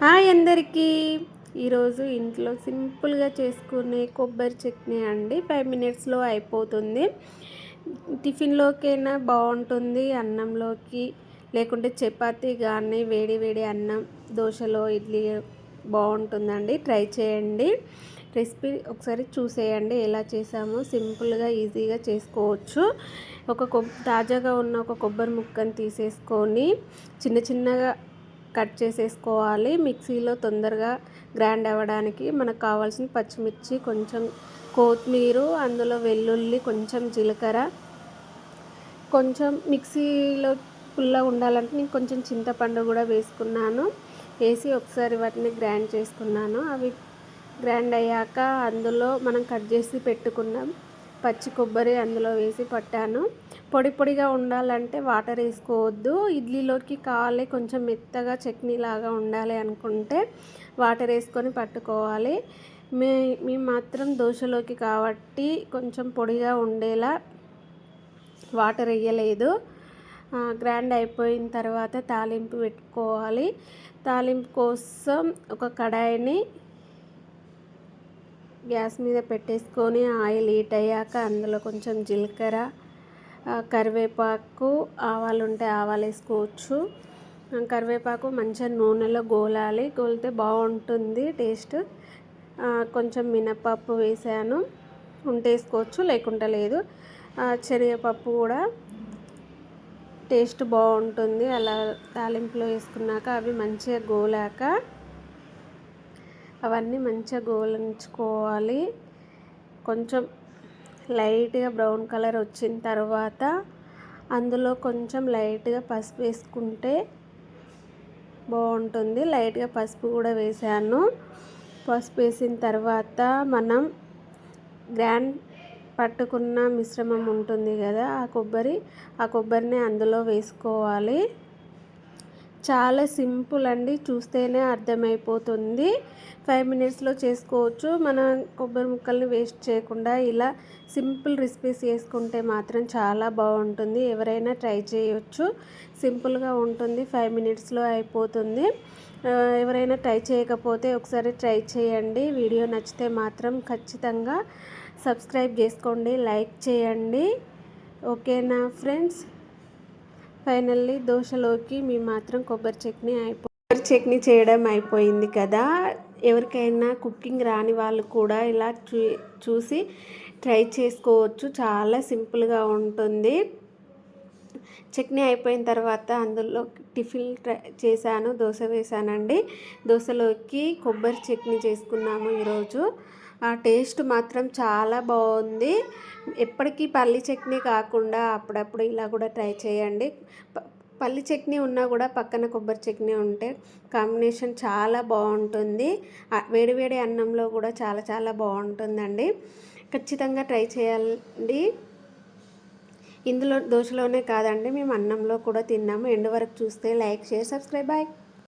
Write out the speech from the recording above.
Hi అందరికీ. ఈరోజు ఇంట్లో సింపుల్గా చేసుకునే కొబ్బరి చట్నీ అండి. 5 మినిట్స్లో అయిపోతుంది. టిఫిన్లోకైనా బాగుంటుంది, అన్నంలోకి లేకుంటే చపాతీ కానీ వేడి వేడి అన్నం, దోశలో, ఇడ్లీ బాగుంటుందండి. ట్రై చేయండి. రెసిపీ ఒకసారి చూసేయండి ఎలా చేసామో. సింపుల్గా ఈజీగా చేసుకోవచ్చు. తాజాగా ఉన్న ఒక కొబ్బరి ముక్కను తీసేసుకొని చిన్న చిన్నగా కట్ చేసేసుకోవాలి. మిక్సీలో తొందరగా గ్రైండ్ అవ్వడానికి మనకు కావాల్సిన పచ్చిమిర్చి, కొంచెం కొత్తిమీర, అందులో వెల్లుల్లి, కొంచెం జీలకర్ర, కొంచెం మిక్సీలో పుల్లగా ఉండాలంటే నేను కొంచెం చింతపండు కూడా వేసుకున్నాను. వేసి ఒకసారి వాటిని గ్రైండ్ చేసుకున్నాను. అవి గ్రైండ్ అయ్యాక అందులో మనం కట్ చేసి పెట్టుకున్నాం పచ్చి కొబ్బరి అందులో వేసి పట్టాను. పొడి పొడిగా ఉండాలంటే వాటర్ వేసుకోవద్దు. ఇడ్లీలోకి కావాలి కొంచెం మెత్తగా చట్నీ లాగా ఉండాలి అనుకుంటే వాటర్ వేసుకొని పట్టుకోవాలి. మేము మాత్రం దోశలోకి కాబట్టి కొంచెం పొడిగా ఉండేలా వాటర్ వేయలేదు. గ్రైండ్ అయిపోయిన తర్వాత తాలింపు పెట్టుకోవాలి. తాలింపు కోసం ఒక కడాయిని గ్యాస్ మీద పెట్టేసుకొని ఆయిల్ హీట్ అయ్యాక అందులో కొంచెం జీలకర్ర, కరివేపాకు, ఆవాలు ఉంటే ఆవాలు వేసుకోవచ్చు. కరివేపాకు మంచిగా నూనెలో గోలాలి, గోలితే బాగుంటుంది టేస్ట్. కొంచెం మినపప్పు వేసాను, ఉంటే వేసుకోవచ్చు లేకుంటే లేదు. శనగపప్పు కూడా టేస్ట్ బాగుంటుంది. అలా తాలింపులో వేసుకున్నాక అవి మంచిగా గోలాక అవన్నీ మంచిగా గోలించుకోవాలి. కొంచెం లైట్గా బ్రౌన్ కలర్ వచ్చిన తర్వాత అందులో కొంచెం లైట్గా పసుపు వేసుకుంటే బాగుంటుంది. లైట్గా పసుపు కూడా వేసాను. పసుపు వేసిన తర్వాత మనం గ్రైండ్ పట్టుకున్న మిశ్రమం ఉంటుంది కదా, ఆ కొబ్బరిని అందులో వేసుకోవాలి. చాలా సింపుల్ అండి, చూస్తేనే అర్థమైపోతుంది. 5 మినిట్స్లో చేసుకోవచ్చు. మన కొబ్బరి ముక్కల్ని వేస్ట్ చేయకుండా ఇలా సింపుల్ రెసిపీస్ చేసుకుంటే మాత్రం చాలా బాగుంటుంది. ఎవరైనా ట్రై చేయొచ్చు. సింపుల్గా ఉంటుంది, 5 మినిట్స్లో అయిపోతుంది. ఎవరైనా ట్రై చేయకపోతే ఒకసారి ట్రై చేయండి. వీడియో నచ్చితే మాత్రం ఖచ్చితంగా సబ్స్క్రైబ్ చేసుకోండి, లైక్ చేయండి. ఓకేనా ఫ్రెండ్స్? ఫైనల్లీ దోశలోకి మేము మాత్రం కొబ్బరి చట్నీ చేయడం అయిపోయింది కదా. ఎవరికైనా కుకింగ్ రాని వాళ్ళు కూడా ఇలా చూసి ట్రై చేసుకోవచ్చు. చాలా సింపుల్గా ఉంటుంది. చట్నీ అయిపోయిన తర్వాత అందులో టిఫిన్ చేశాను, దోశ వేసానండి. దోశలోకి కొబ్బరి చట్నీ చేసుకున్నాము ఈరోజు. ఆ టేస్ట్ మాత్రం చాలా బాగుంది. ఎప్పటికీ పల్లి చట్నీ కాకుండా అప్పుడప్పుడు ఇలా కూడా ట్రై చేయండి. పల్లి చట్నీ ఉన్నా కూడా పక్కన కొబ్బరి చట్నీ ఉంటే కాంబినేషన్ చాలా బాగుంటుంది. వేడివేడి అన్నంలో కూడా చాలా చాలా బాగుంటుందండి. ఖచ్చితంగా ట్రై చేయండి. ఇందులో దోశలోనే కాదండి, మేము అన్నంలో కూడా తిన్నాము. ఎండ్ వరకు చూస్తే లైక్, షేర్, సబ్స్క్రైబ్. బాయ్.